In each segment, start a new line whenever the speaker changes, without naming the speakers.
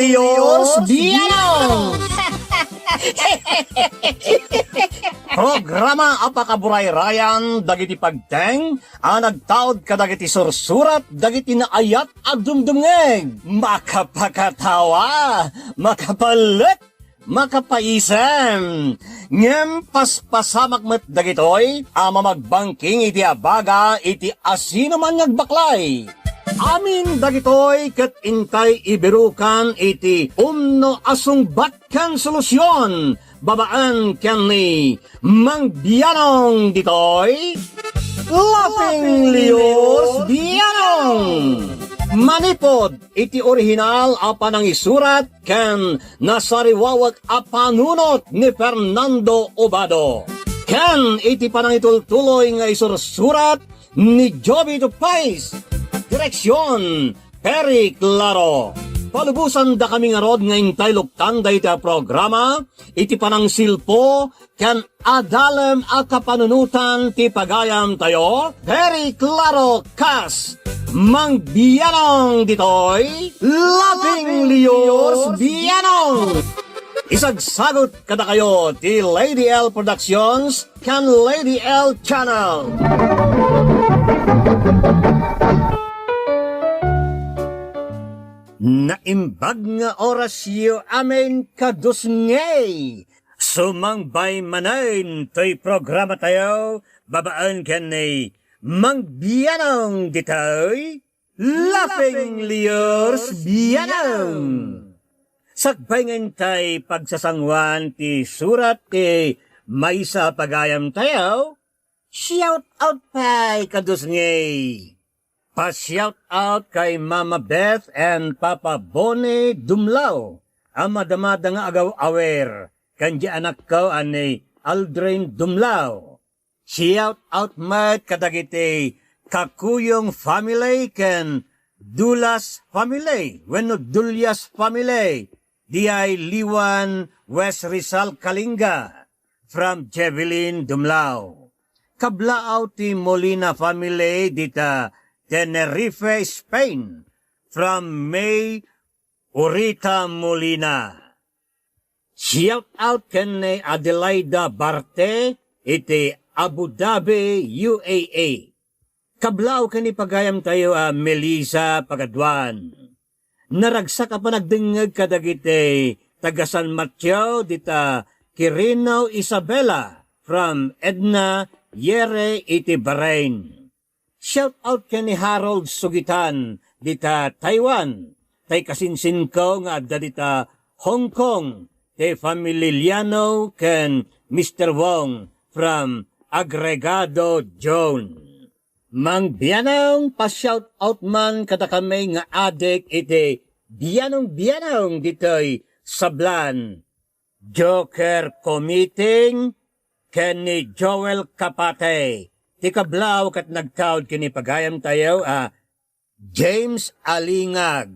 Lios Bianong! Programa apakaburay-rayan dagiti pagteng nagtaod ka dagiti sursurat dagiti naayat at dumdumngeg makapakatawa makapalit makapaisem ngem paspasamak met dagitoy ama magbangking iti abaga iti asino man ngagbaklay. Amin dagitoy ket intay ibirukan iti umno asungbat ken solusyon babaan ken ni Mang Bianong ditoy Laughing Lios Bianong. Manipod iti orihinal apan ang isurat ken nasariwawag apanunot ni Fernando Obado. Ken iti panangitultuloy nga isursurat ni Joby Tupais. Direksyon, Perry Claro. Palubusan da kami nga rod nga intay luktan da iti programa, iti panang silpo, kan adalem a kapanunutan ti pagayam tayo, Perry Claro Kas, Mang Bianong ditoy, Laughing Lios Bianong. Isagsagot kada kayo ti Lady L Productions, kan Lady L Channel. Naimbag nga orasyo amen kadusngay. Sumangbay manayin to'y programa tayo, babaan ken ni Mang Bianong ditoy, Laughing Lios Bianong. Sagbay ngentay pagsasangwan ti surat ti maysa pagayam tayo, shout out pa'y kadusngay. Pa-shout out kay Mama Beth and Papa Bonnie Dumlao. Amadamada nga agaw awer. Kanji anak ko ani Aldrin Dumlao. Shout out mat kadagiti Kakuyong family ken Dulas family. Wenno Dulyas family. Di Liwan West Rizal Kalinga. From Jevelin Dumlao. Kablaaw ti Molina family dita Tenerife, Spain, from May Urita Molina. Shout out ken ni Adelaida Barte, iti Abu Dhabi, UAE. Kablaw ken ni pagayam tayo Melissa Pagadwan. Naragsak pa nagdingeg kadagiti taga San Mateo dita Quirino Isabela, from Edna Yere, iti Bahrain. Shout out ken ni Harold Sugitan dita Taiwan. Tay kasinsin ko nga adda dita Hong Kong. Tay family Liano ken Mr. Wong from Agregado Joan. Mang Bianong pa-shout out man kada kami nga adik iti Bianong ditoy Sablan. Joker Committing ken ni Joel Kapate. Ti kablaw kat nagtaod kini pagayam tayo James Alingag.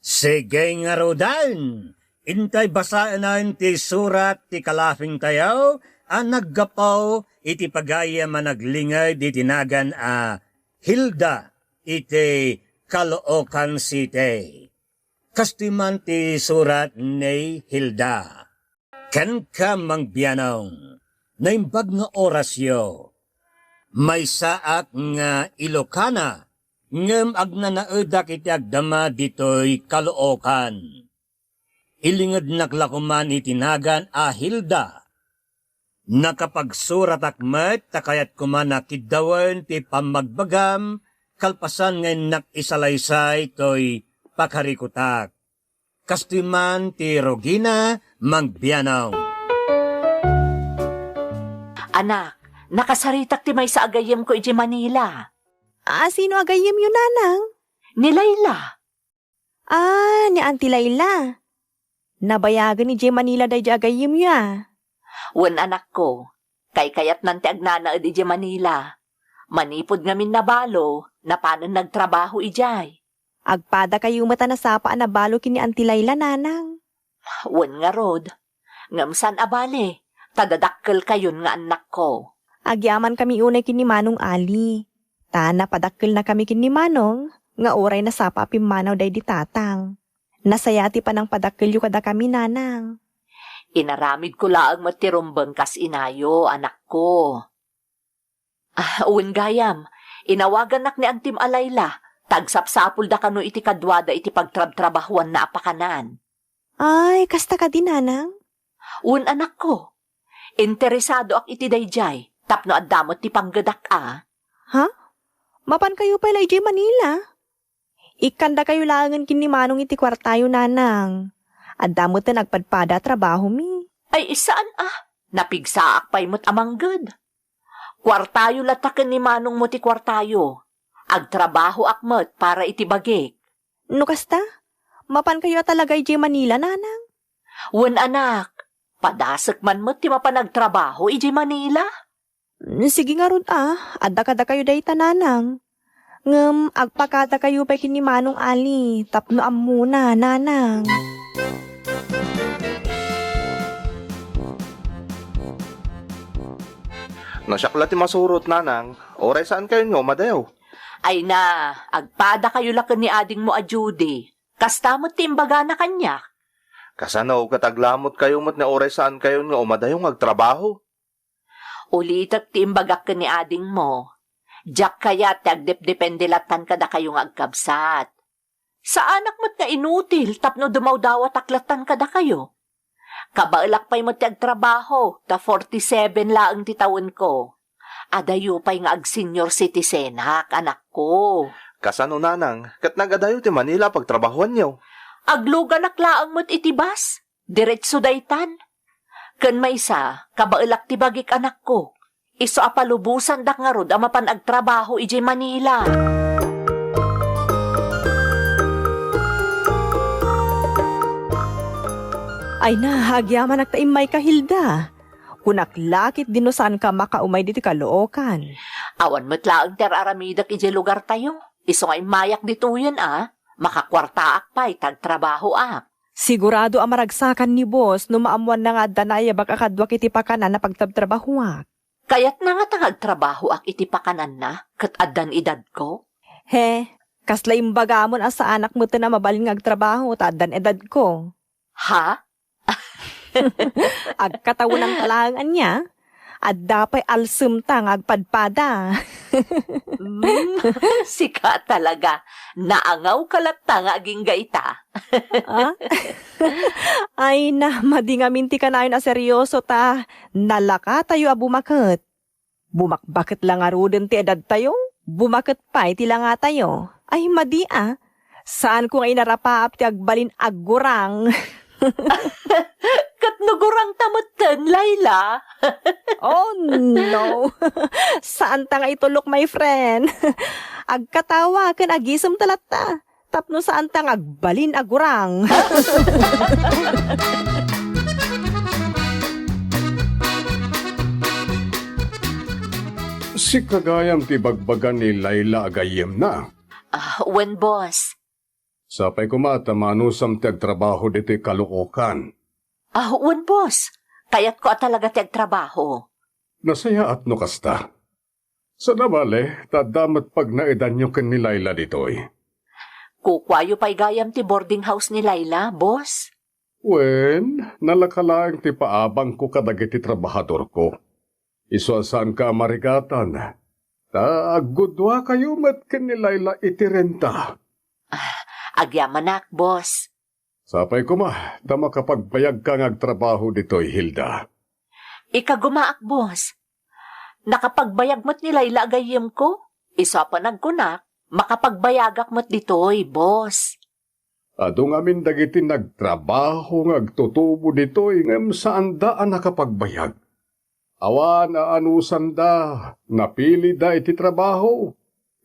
Sige nga rodan. Intay basaan na ti surat ti kalafing tayo naggapaw iti pagayam naglingay di tinagan Hilda iti Caloocan City. Kastiman ti surat ni Hilda. Ken ka Mang Bianong. Naimbag nga orasyo. May saak nga Ilocana, ngem agnanaedak iti agdama ditoy Caloocan. Ilingad naklakuman itinagan Hilda. Nakapagsurat akmet takayat kuman nakidawan ti pamagbagam, kalpasan ngayon nakisalaysay toy pakarikutak. Kastiman ti Rogina Mang Bianong.
Anak, nakasaritak ti may sa agayem ko iti Manila.
Sino agayem yun, nanang?
Ni Layla.
Ni Auntie Layla. Nabayagan ni J. Manila day agayem ya.
Wen anak ko, kayat nanti agnana edi J. Manila. Manipod ngamin na balo, na paano nagtrabaho ijay.
Agpada kayo mata na sapa na balo kini Auntie Layla, nanang.
Wen nga rod, ngamsan abale, tadadakkel kayon nga anak ko.
Agyaman kami unay kini Manong Ali. Tana padakkel na kami kini Manong, nga oray na sapa pimanaw day di tatang. Nasayati pa ng padakilyo kada kami, nanang.
Inaramid ko laang matirumbang kas inayo, anak ko. Uwin gayam, inawagan nak ni Antim Alayla, tagsapsapul da kano iti kadwada iti pagtrab-trabahuan na apakanan.
Ay, kasta ka din, nanang.
Un anak ko, interesado ak iti dayjay, tapno addamot ti panggadak a.
Ha? Mapan kayo pala iti Manila? Ikanda kayo langan kini manong iti kwartayo, nanang. Addamot na nagpadpada trabaho mi.
Ay isaan napigsaak pa'y mo't amanggad. Kwartayo lataken ni manong mo ti kwartayo. Agtrabaho akmat para iti bagik.
No kasta? Mapan kayo talaga iti Manila, nanang?
Wen anak, padasak man mo't ti mapanagtrabaho iti Manila.
Sige nga ron adda kada kayo dayta, nanang. Ngem, agpakata kayo pa kini manong ali, tapno muna, nanang.
Nasyakla ti masurot, nanang. Oray saan kayo nyo, madayaw?
Ay na, agpada kayo laken ni ading mo a Judy. Kasta mo't timbaga na kanya.
Kasanaw kataglamot kayo mo't na oray saan kayo nyo, madayong agtrabaho.
Ulitak timbagak ka ni ading mo. Diyak kaya tagdep-depende latan kada kayong agkabsat. Sa anak mo't nga inutil, tapno dumaw-dawat aklatan kada kayo. Kabaalak pa'y mo't agtrabaho, ta 47 laang titawin ko. Adayo pa'y nga ag-senior citizen hak, anak ko.
Kasano, nanang, kat nagadayo ti Manila pagtrabahuan nyo.
Aglugan laang mo't itibas, diretso daytan. Ken maysa, kabaalak ti bagik anak ko. Iso apalubusan dak nga rod ang mapanagtrabaho iji Manila.
Ay na, hagyaman nagtaimay ka, Hilda. Kunaklakit dinosan ka makaumay diti kalookan.
Awan mo't laang teraramidak iji lugar tayo. Iso nga mayak dito yun makakwartaak pa'y tagtrabaho ak.
Sigurado ang maragsakan ni boss no maamuan na nga danaya baka kadwa kiti pakanan na pagtabtrabahuak.
Kaya't na nga tangagtrabaho ak iti pakanan na, kat addan edad ko.
He, kasla imbagamon asa anak mo na mabalin nga agtrabaho tadan edad ko.
Ha?
Agkataon ang talangan niya, at dapay alsumta nga agpadpada.
Sika talaga, naangaw kalata nga aging gaita.
Ay na, madingaminti ka na yun na seryoso ta. Nalaka tayo bumakit. Bumakbakit lang aruden ti edad tayo. Bumakit pa iti lang nga tayo. Ay madi Saan ko nga inarapaap ti agbalin aggurang?
Katnugurang tamutan, Layla.
Oh no. Saan ta nga itulok, my friend? Agkatawa ken agisem talata. Tapno saan ta nga agbalin agurang?
Si kagayam ti bagbagan ni Layla agayem na.
When boss?
Sapay kumata manusam ti agtrabaho diti kalookan.
When boss? Kaya't ko talaga tagtrabaho.
Nasaya at no kasta. Sa nabale, tadamat pag naedan nyo ken ni Layla ditoy.
Kukwayo pa'y gayam ti boarding house ni Layla, boss?
Wen, nalakalaang ti paabang ko kadagiti trabahador ko. Isuasaan ka marigatan. Ta agudwa kayo mat ken ni Layla itirenta.
Agyamanak, boss.
Sapay kuma, ta makapagbayag ka ngagtrabaho ditoy, Hilda.
Ikagumaak, boss. Nakapagbayag mo't ni Layla agayem ko. Isa pa nagkunak, makapagbayagak mo't ditoy, boss.
Adong amin dagiti nagtrabaho ngagtutubo ditoy ngem saan daan nakapagbayag. Awan anusan da, napili da iti trabaho.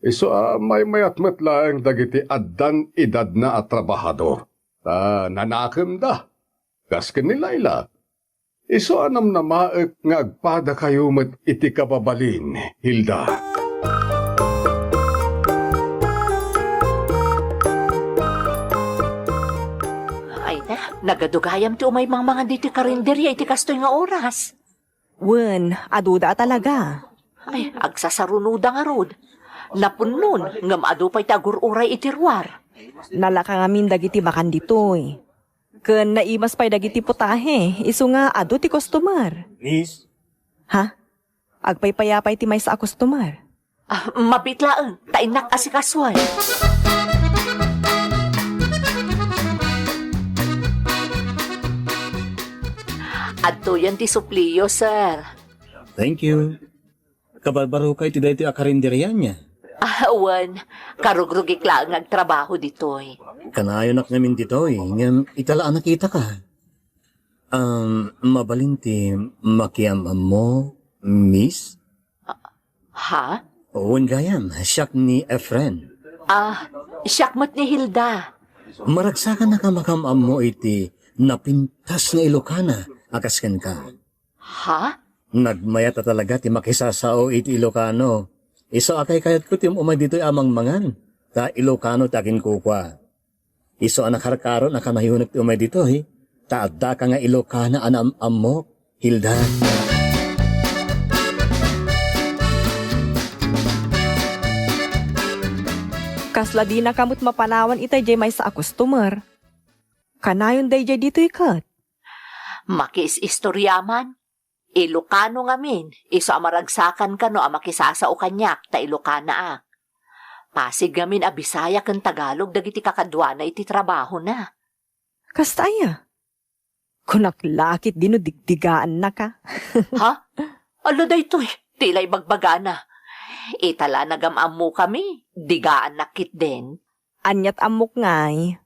Iso may mayat lang dagiti addan edad na at trabahador. Ta nanakem da. Kasken ni Layla. Iso anam na maek nga agpada kayo met iti kababalin, Hilda.
Ay na, nagadugayam ti umay mga diti karinderya iti kastoy nga oras.
Wen, aduda talaga.
Ay, agsasarunuda nga rod. Napunon, ngam adu pa'y tagururay itirwar.
Nalaka ngamin dagiti makan ditoy. Ken naimas pa'y dagiti putahe, isu nga ado ti customer.
Miss,
Ha? Agpaypayapay ti may sa customer.
Mabitlaan, tainak asikaswan. Adto yan ti supliyo, sir.
thank you. Kabarbaro kay ti dayti akarinderyan niya.
Awan, karugrugik lang agtrabaho ditoy.
Kanayo nak namin dito ngam italaan nakita ka. Mabalinti makiamam mo, miss?
Ha?
Owen gayam, siyak ni Efren.
Siyakmat ni Hilda.
Maragsakan na ka makamam mo iti napintas nga Ilocana, akaskan ka.
Ha?
Nagmayat talaga ti makisasao iti Ilocano. Iso akay kayat ko ti umay dito'y amang mangan. Ta Ilocano takin kukwa. Iso anak harkaro na kamahiyunak ti umay dito Ta adda ka nga Ilocana anam mo, Hilda.
Kasla di na kamot mapanawan itay jay may sa customer. Kanayon day jay dito ikat.
Makis istoryaman. Ilocano ngamin. Iso amaragsakan ka no amakisasao kanyak ta Ilocana Pasig ngamin Bisaya ken Tagalog dagiti kakadwana iti trabaho na.
Kastaya. Kunaklakit dino digdigaan na ka.
Ha? Alo daytoy, tilay bagbagana. Itala nagamam mo kami, digaan nakit din.
Anyat amok ngay.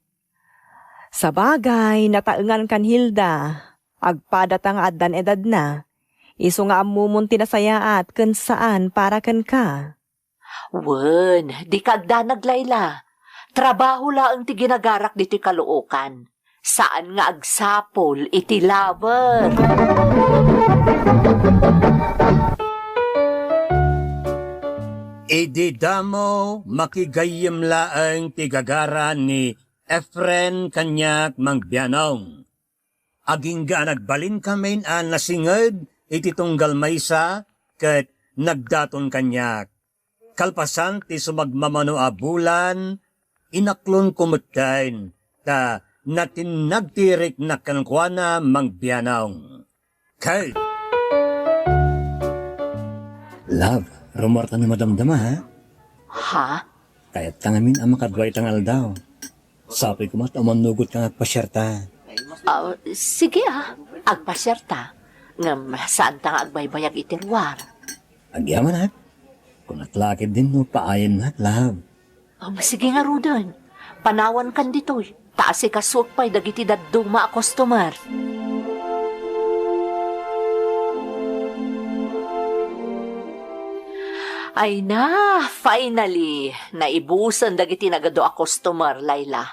Sa bagay, nataengan kan Hilda. Agpadat ang addan edad na. Iso nga amumun tinasayaat ken saan para ken ka.
Wen, di kagda naglayla. Trabaho laang ti ginagarak diti kaluokan. Saan nga agsapol iti lover.
Idi damo makigayim laang tigagara ni Efren kanyak mangbianong. Aging ga nagbalin kamin an nasinged iti tunggal maysa ket nagdaton kanyak. Kalpasan ti sumagmamano a bulan, inaklon kumutayn, ta natin nagtirik na kankwana mangbianong. Kay! Love, rumor ta ni madamdama ha?
Ha?
Kaya't tangamin ang makadway tangal daw. Sabi ko mat amanugot kang agpasyarta.
Sige agpasyarta. Ngam saan ta nga agbaybayag itirwar.
Agyaman ha? Kung natlakid din no, paayan na, love.
Sige nga Rudon. Panawan kan ditoy. Taasi kasuk pa'y dagiti dadduma a customer. Ay na, finally, naibusan dagiti nagado a customer, Layla.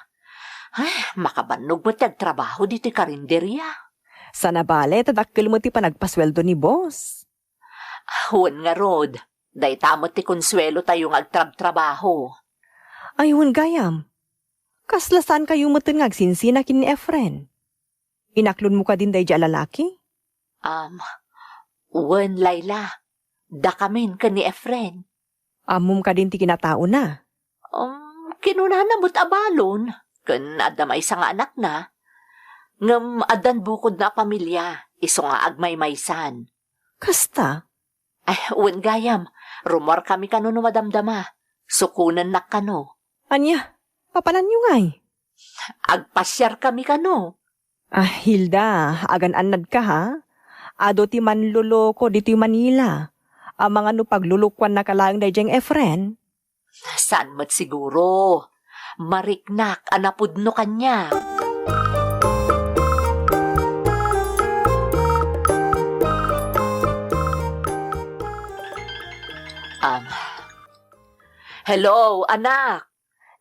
Ay, makabannog mo trabaho dito karinderya.
Sa nabale, tadakkel mo ti panagpasweldo ni boss.
Huwag nga, Rod. Day tamot ti konsuelo tayong agtrab-trabaho.
Ayun gayam. Kaslasan kayo mo tin ngagsinsinakin ni Efren. Inaklon mo ka din day dya lalaki?
Wen, Layla. Da kamin ka ni Efren.
Amum ka din ti kinatao na.
Kinuna mo't abalon. Kan adamay sa nga anak na. Ngam adan bukod na pamilya. Iso nga agmay-maysan.
Kasta?
Ay, wen gayam. Rumor kami kano no madamdama. Sukunan na kano.
Anya, papalan nyo ngay.
Agpasyar kami kano.
Hilda, agan-anad ka ha? Ado ti manluloko dito Manila. Ang mga no paglulukwan na kalaang dayjeng Efren.
Saan mat siguro? Mariknak, anapudno kanya. Hello, anak.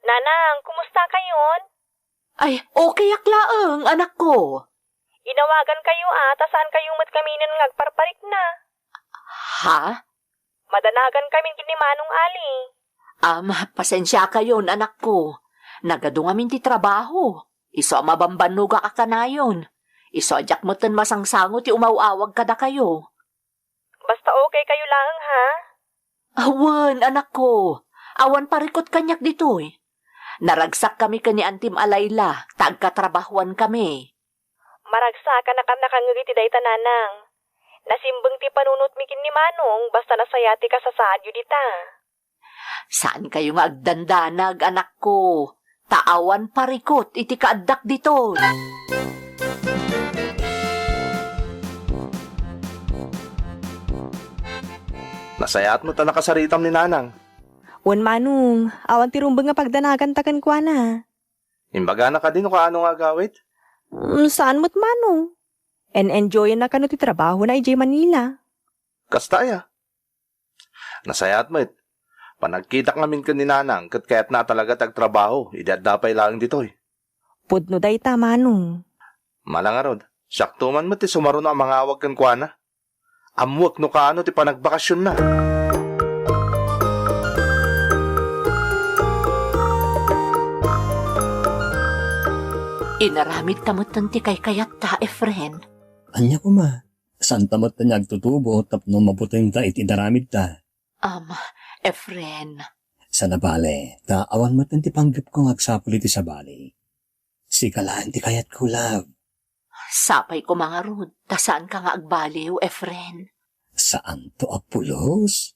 Nanang, kumusta kayon?
Ay, okay aklaang, anak ko.
Inawagan kayo tasaan kayo mat kaminan ngagparparik na.
Ha?
Madanagan kami kini Manong Ali.
Pasensya kayo, anak ko. Nagado ngamin ti trabaho. Iso mabambanuga ka kanayon. Iso adyak mo ten masangsango ti umawawag kada kayo.
Basta okay kayo lang ha?
Awan, anak ko. Awan parikot kanyak dito Naragsak kami ka ni Antim Alayla, tagkatrabahuan kami.
Maragsa ka na kam nakangiti day tananang. Nasimbang ti panunot mikin ni Manong basta nasayati ka sa saadyo dita.
Saan kayo nga agdandanag, anak ko? Taawan parikot, iti kaaddak dito.
Nasayat mo ta nakasaritam ni Nanang.
Wan Manong, awan ti rumbang nga pagdanagan takan kwa na.
Imbaga na ka din o kaano nga gawit?
Saan mo't Manong? Enjoyin na kano ti trabaho na ijay Manila.
Kastaya. Nasayat mo it. Panagkita ngamin ka ni Nanang kat kaya't na talaga tagtrabaho, idadapay lang ditoy.
Pudno day ta Manong.
Malangarod, saktuman mo ti sumaro na ang mga awag kan kwa na. Amwak no kaano ti panagbakasyon na.
Inaramid tamot ti kay kayat ta, Efren.
Anya ko ma, saan tamot na nagtutubo tapno mabuting ta iti daramid ta.
Efren.
Sa nabale, awan mo ti panggap kong agsapul iti sa bali. Sikalaan ti kayat ko, love.
Sapay ko mga rod, ta saan ka nga agbaliw, Efren?
Saan to agpulos?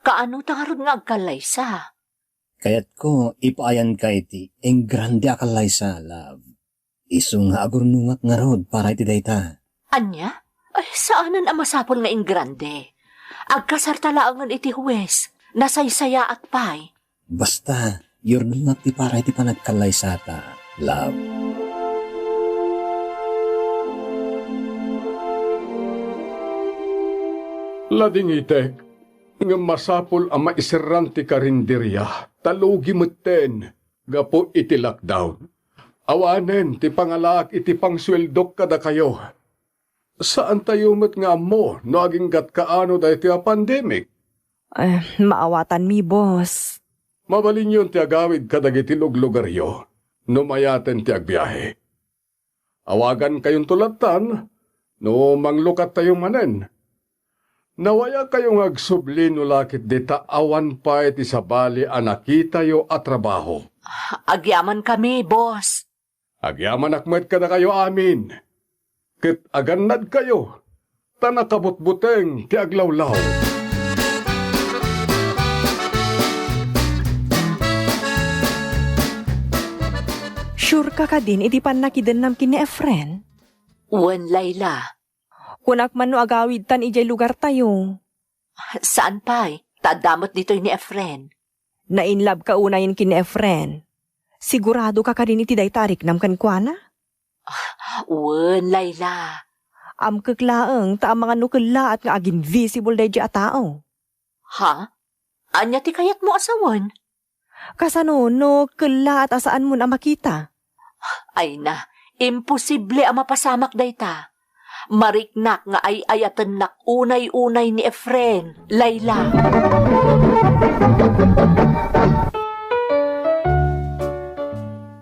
Kaano ta nga rod nga agkalaysa?
Kayat ko, ipaayan ka iti, eng grande akalay sa, love. Iso nga agurnungat nga rod para iti dayta.
Anya? Ay, saanan ang masapol nga ingrande? Agkasartalaangan iti huwes, nasaysaya at pay.
Basta, yurnungat ti para iti panagkalay sa ta, love.
Lading itek, nga masapol ang maisiran ti karinderya, talugi moten, gapo iti lockdown. Awanen ti pangalak iti pangsweldok kada kayo. Saan tayo met nga mo, no aging gat kaano da iti a pandemic?
Maawatan mi, boss.
Mabalin yun ti agawid kadagiti lugaryo, no mayaten ti agbiyahe. Awagan kayong tulatan, no manglukat tayo manen. Nawaya kayong agsubli no lakit dita awan pa iti sabali anakitayo at trabaho.
Agyaman kami, boss.
Agyaman akmet ka na kayo amin. Kit agannad kayo, tanakabutbuteng ti aglawlaw.
Sure ka din, iti pan nakidan nam kini Efren?
Wen, Layla.
Kunak man no agawid tan ijay lugar tayo.
Saan pa'y? Tadamot dito'y ni Efren.
Nainlab ka unayin kini Efren. Sigurado ka din iti day tarik nam kan kwa na?
Wen, Layla.
Amkaklaang ta ang mga nukula at nga aging visible day a tao.
Ha? Anya ti kayat mo asawan?
Kasano no kala at asaan mo na makita?
Ay na, imposible ang mapasamak dayta. Mariknak nga ay ayatan nak unay-unay ni Efren, Layla.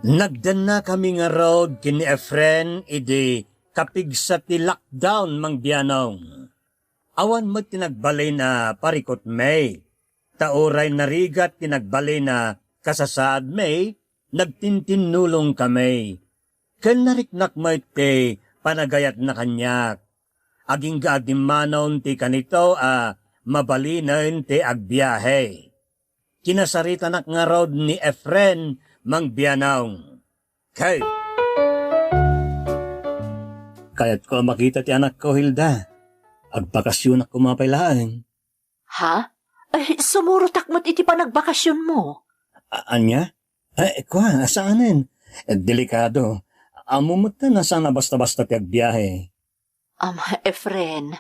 Nagdan na kami nga road kini Efren, idi kapigsa ti lockdown mang biyanong. Awan mo tinagbalay na parikot May. Tauray narigat tinagbalay na kasasaad May, nagtintinulong kami. Ken nariknak mo iti panagayat na kanyak. Aging gaagdimanon ti kanito mabalinan ti agbiyahe. Kinasarita nak nga road ni Efren mang biyanong. Kaya't ko makita ti anak ko, Hilda. Agbakasyon ako mapailaan.
Ha? Ay, sumurutak mo't iti panagbakasyon mo.
Anya? Kwa, saanin? Delikado. Amumot na sana basta-basta ti agbiyahe.
Efren.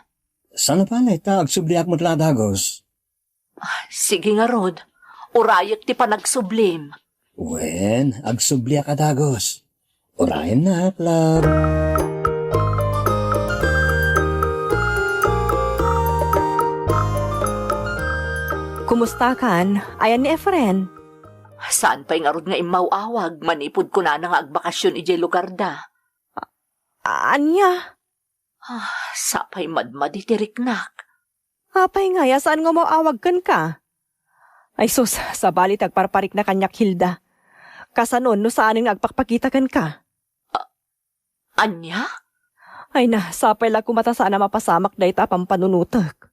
Sana pala, agsubliak mo't ladagos.
Sige nga, Rod. Urayak ti panagsublim.
Wen, agsubliak adagos. Urayan na, love.
Kumusta kan? Ayan ni Efren.
Saan pa'y nga rod nga imawawag, manipod ko na nga agbakasyon ijay lugar da.
Anya?
Sapay madmad itiriknak.
Apay nga, saan nga mo awag kan ka? Ay sus, sa balit agparparik na kanyak Hilda. Kasanon no saanin nga agpakpakitakan ka.
Anya?
Ay na, sapay lang kumata sana mapasamak dahi tapang panunutak.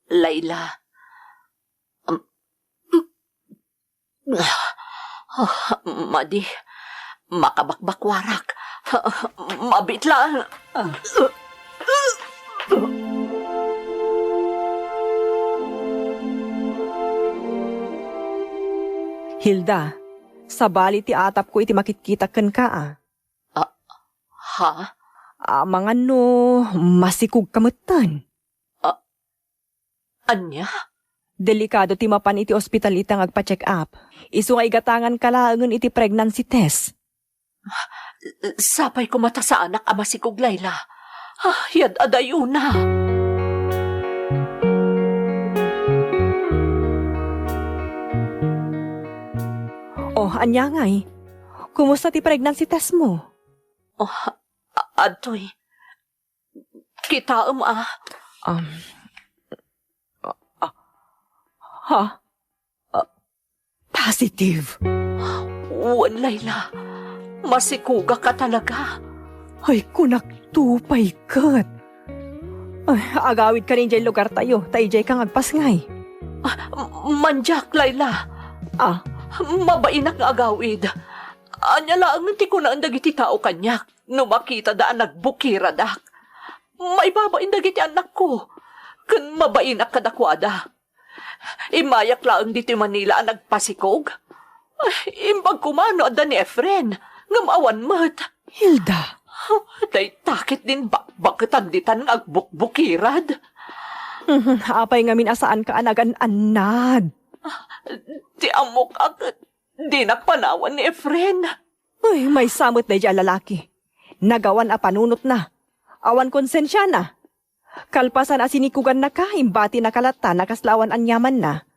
Layla. Madi, makabakbakwarak. Mabitla.
Hilda, sa bali ti atap ko iti makitkitakan ka
Ha?
Mga no, masikog kamutan.
Anya?
Delikado ti mapan iti ospital itang agpa-check up. Isu nga igatangan kalaangan iti pregnancy test.
Sapay ko mata sa anak ama si Kog Layla. Yad adayo na.
Oh, anya ngay. Kumusta ti pregnancy test mo?
Adoy. Kita
Positive.
Wan, Layla. Masikuga ka talaga.
Ay, kunak tupay kat. Ay, agawid ka rin dyan lugar tayo. Tayo dyan kang agpasngay.
Manjak, Layla. Mabainak nga agawid. Anya lang ti ko na ang dagiti tao kanyak. No makita daan nagbukira dak. May babain dagiti anak ko. Kan mabainak kadakwada. Imayak lang dito Manila ang nagpasikog. Imbag kumano ada ni Efren. Ngamawan mat.
Hilda.
Day takit din bakit ditan ng agbukbukirad.
Apay ngamin asaan ka anagan-anad.
Ti amok agad. Di nakpanawan ni Efren.
Ay, may samot na dyan lalaki. Nagawan a panunot na. Awan konsensya na. Kalpasan asinikugan na ka, imbati na kalata, nakaslawan anyaman na.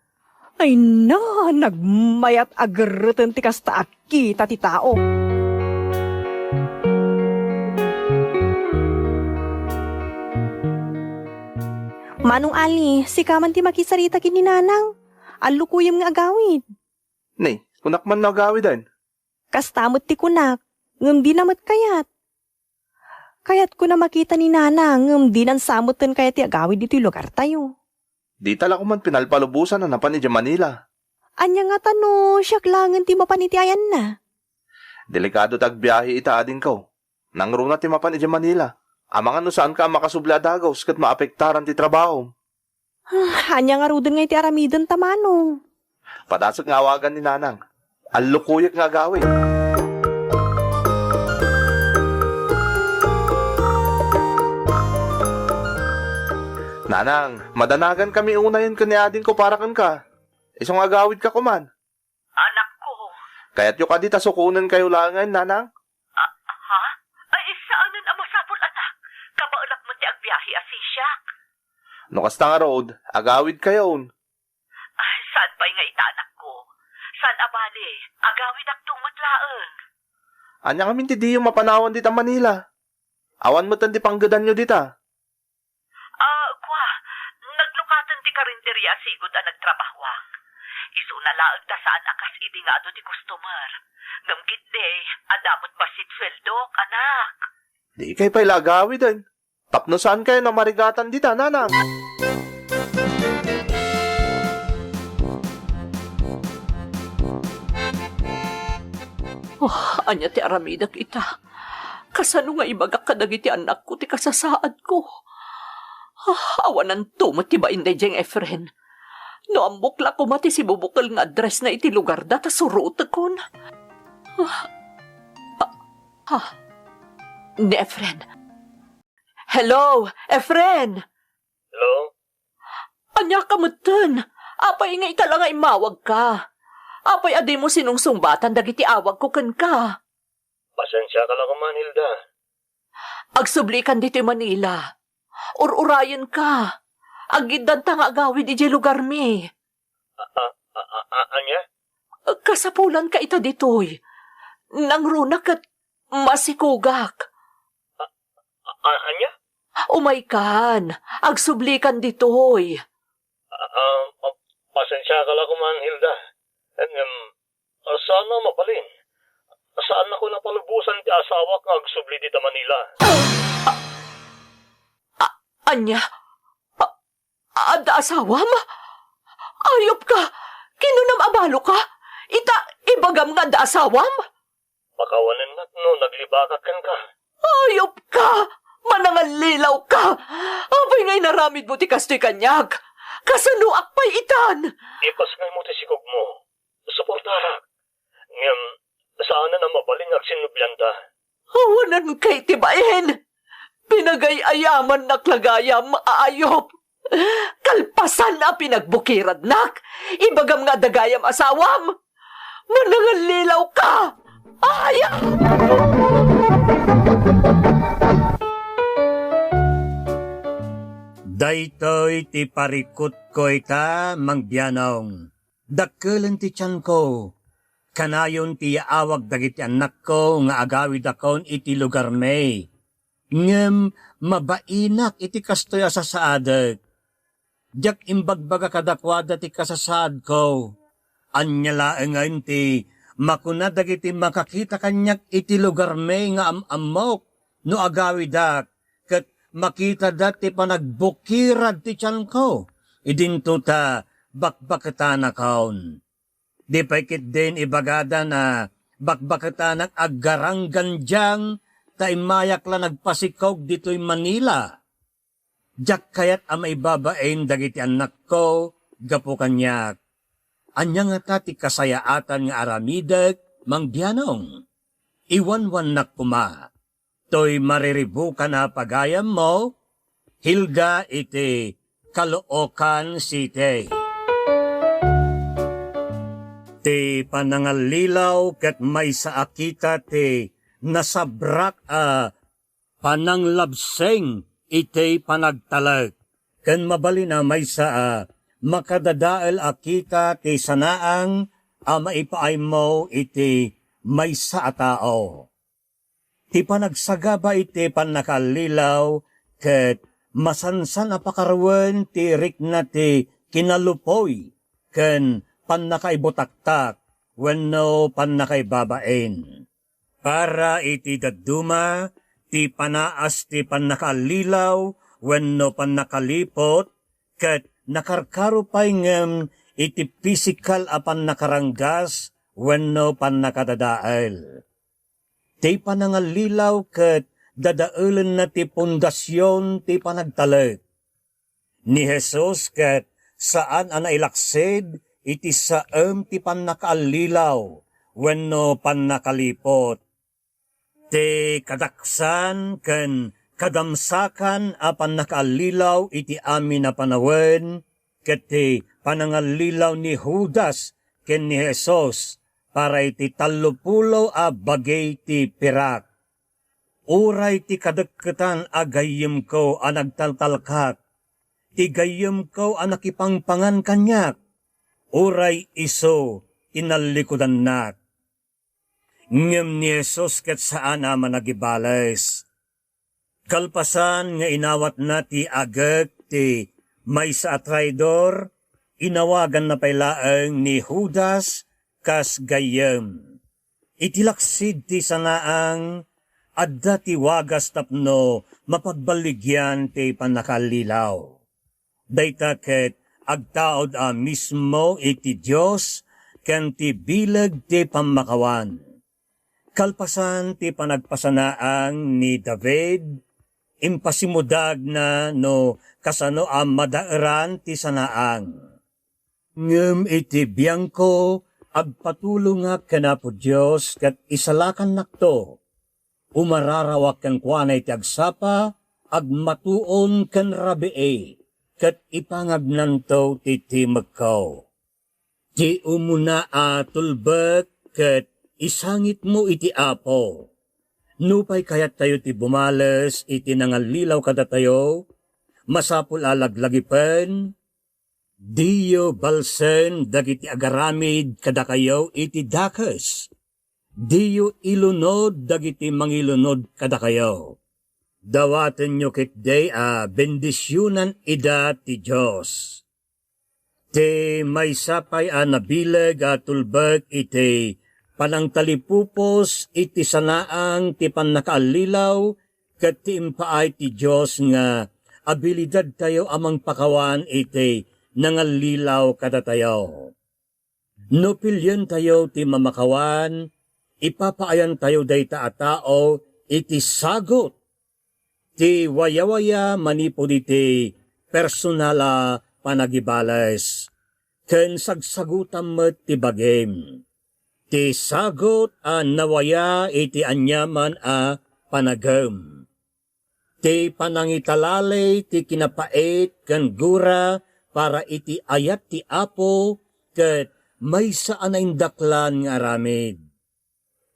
Ay na, nagmayat agruten ti kasta akita ti tao. Manong Ali, si kaman ti makisarita kini nanang. Alukuyem nga agawid.
Nay, kunak man nagawid din.
Kastamot ti kunak, ngem di namot kayat. Kayat ko na makita ni nanang, ngem di nan samutan kayat ti agawid dito lugar tayo.
Di tala ko man pinalpalubusan na napan ni Manila.
Anya nga tano, siyak langan ti mapanitiayan na.
Delikado tagbiyahe ita ading ko. Nangruna ti mapan ni Manila. Amang ano saan ka makasubla dagaws kat maapektaran ti trabaho.
Anya nga rudin nga iti aramidon tamano.
Padasok nga awagan ni nanang. Alukuyak nga gawin. Nanang, madanagan kami unayan ka ni ading ko para kan ka. Isang agawid ka kuman.
Anak ko.
Kaya't yung kadita sukunan kayo langan, nanang.
Ha? Ay, saanan ang masapol anak? Kabaalak mo ti agbiyahe asisyak.
No kasta nga road, agawid kayon.
Ay, saan pa'y nga ita anak ko? Saan abali? Agawid aktung matlaan.
Anya kami ti di yung mapanawan dita Manila. Awan mo tan di panggadan nyo dita.
Naglukatan ti karinderya sigod ang nagtrabahwang. Isu na laag ta saan akas idi nga ado ti customer. Ngamkit de, adamot basit sweldok, anak.
Di kay pa'y lagawid din. Tapno saan kayo na marigatan dita, nanang?
Anya ti aramidak ita. Kasano nga ibagak kadagiti anak ko ti kasasaad ko. Awanan to mati ba inday jeng Efren. No ambukla ko mati si bubukal nga address na iti lugar da ta surut kon. Ni Efren. Hello, Efren.
Hello?
Anya ka matan. Apay nga ita lang nga imawag ka. Apay adi mo sinungsungbatan dagiti awag ko kan ka.
Pasensya ka lang man, Hilda.
Agsublikan dito Manila. Urayan ka. Agidan ta nga agawid iti lugar mi.
Anya?
Kasapulan ka ita ditoy. Nangrunak at masikugak.
Anya?
Umay kan. Agsublikan ditoy.
Pasensya ka lang man, Hilda. Sana mapali. Manila.
Anya? Ada asawam? Ayop ka! Kinunam abalo ka? Ibagam nga da asawam?
Pakawanan nat no, naglibakakan ka.
Ayop ka! Manangalilaw ka! Abay ngay naramid mo ti kastoy kanyag! Kasanuak pa'y itan!
Ipas ngay mo ti sikog mo. Suportara. Ngam, saan na mabaling ak sinubyanta?
Awanan kay tibayin! Pinagay-ayaman naklagayam aayop! Kalpasan na pinagbukirad nak! Ibagam nga dagayam asawam! Manangalilaw ka! Ayaw!
Daytoy ti parikot ko ita, Mangbianong. Dakkelan ti tiyan ko. Kanayon ti awag dagiti anak ko nga agawid akon iti lugar may. Ngem mabainak iti kastoy asasaadag. Diyak imbagbaga kadakwada ti kasasad ko. Anyalaengan ti makuna dagiti makakita kanyak iti lugar may nga amok no agawidak. Makita dati panagbukirad ti tiyan ko. Idinto ta bakbakatan akaon. Di paikit din ibagada na bakbakatan aggaranggan diyang ta imayak la nagpasikog dito'y Manila. Diyak kayat amay babaen dagiti anak ko, gapo kanyak. Anya nga ta ti kasayaatan nga aramidag, Mangbianong. Iwanwan na kuma. To'y mariribukan na pagayam mo, Hilda iti Caloocan City. Ti panangalilaw ket may sa akita ti nasabrak pananglabseng iti panagtalag. Ken mabali na may sa makadadael akita ti sanaang maipaay mo iti may sa atao. Ti panagsagaba iti panakalilaw ket masansan apakaruan ti rikna ti kinalupoy ken panakaibutaktak wenno panakaibabaen. Para iti daduma ti panaas ti panakalilaw wenno panakalipot ket nakarkaro pay ngem iti pisikal a panakaranggas wenno panakadadael. Ti panangalilaw ket dadaulen na ti pundasyon ti panagtalag. Ni Jesus ket saan anailaksid iti saem ti panakalilaw wenno panakalipot. Ti kadaksan ken kadamsakan a panakalilaw iti amin na panawen ket ti panangalilaw ni Judas ken ni Jesus para iti 30 a bagay ti pirak. Uray ti kadagketan a gayyem ko a nagtaltalkat. Ti gayyem ko a nakipangpangan kanyak. Uray iso inalikudan nak. Ngem ni Jesus ket saan a managibales. Kalpasan nga inawat na ti agek ti may sa traidor, inawagan na pailaeng ni Judas kas gayyem. Itilaksid ti sanaang adda ti wagas tapno mapagbaligyan ti panakalilaw. Dayta ket agtaod mismo iti Dios ken ti bileg ti pamakawan. Kalpasan ti panagpasanaang ni David, impasimudag na no kasano madaeran ti sanaang. Ngem iti biyangko agpatulong nga kanapo Diyos kat isalakan nakto. Umararawak ken kuanay ti agsapa, agmatuon ken rabie, kat ipangagnanto ti timag ko. Ti umuna tulbek kat isangit mo iti apo. Nupay kayat tayo ti bumales iti nangalilaw kada tayo, masapul alaglagipen, diyo balsen dagiti agaramid kada kayo iti dakes. Diyo ilunod dagiti mangilunod kada kayo. Dawaten nyo kitday bendisyonan ida ti Diyos. Ti may sapay nabileg tulbeg iti Panang talipupos iti sanaang ti panakaalilaw ket ti impaay ti Dios nga abilidad tayo amang pakawan iti nangalilaw kada tayo. No pilyon tayo ti mamakawan, ipapaayan tayo dayta a tao iti sagot ti wayawaya manipod iti personala panagibales. Ken sagsagutam met ti bagem. Ti sagot a nawaya iti anyaman a panagem. Ti panangitalalay ti kinapait ken gura para iti ayat ti Apo ket may saan na indaklan nga aramid.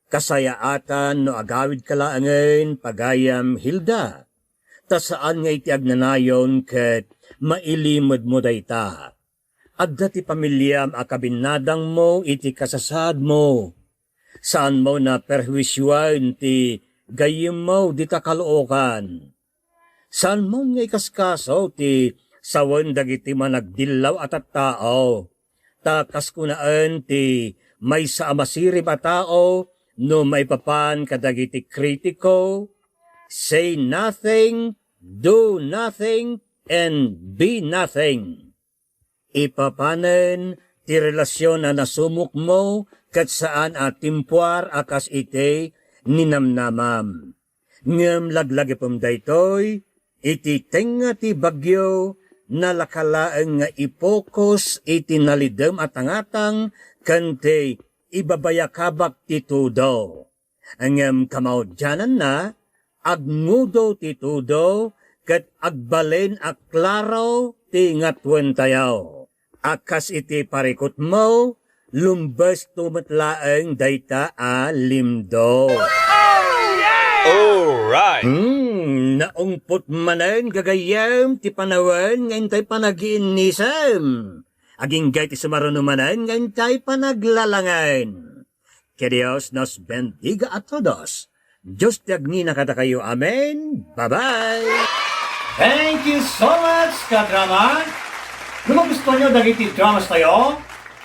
Kasayaatan no agawid kalaangen pagayam Hilda. Ta saan nga iti agnanayon ket mailimod mo dayta. Adda ti pamilyam a kabinadang mo iti kasasad mo. Saan mo na perwisyon ti gayem mo di takalookan. Saan mo nga ikaskaso ti sawan dagiti managdillaw at tao. Takas kunaan ti may sa amasirib a tao no maipapan kadagiti kritiko. Say nothing, do nothing, and be nothing. Ipapanen ti relasyon na nasumok mo kat saan at timpuar akas ite ninamnamam. Ngem laglagi daytoy, iti tenga ti bagyo nalakalaeng nga ipokos iti nalidem at angatang kante ibabayakabak ti tudo. Ngem kamaudyanan na, agmudo ti tudo, kat agbalen a klaro ti ngatwen tayaw. Akas iti parikot mo, lumbes tumatlaeng dayta a limdo.
Alright!
Naungpot manen gagayam ti panawan ngayon tayo panag-iinisam. Aging gay ti sumaruno manen ngayon tayo panaglalangan. Que Dios nos bendiga a todos. Diyos ti agnina kada kayo. Amen. Bye-bye. Thank you so much, kadrama. Kung gusto nyo dagiti dramas tayo,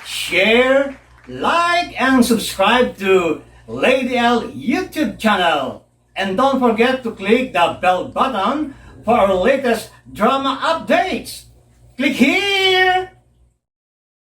share, like, and subscribe to Lady L YouTube channel. And don't forget to click the bell button for our latest drama updates. Click here!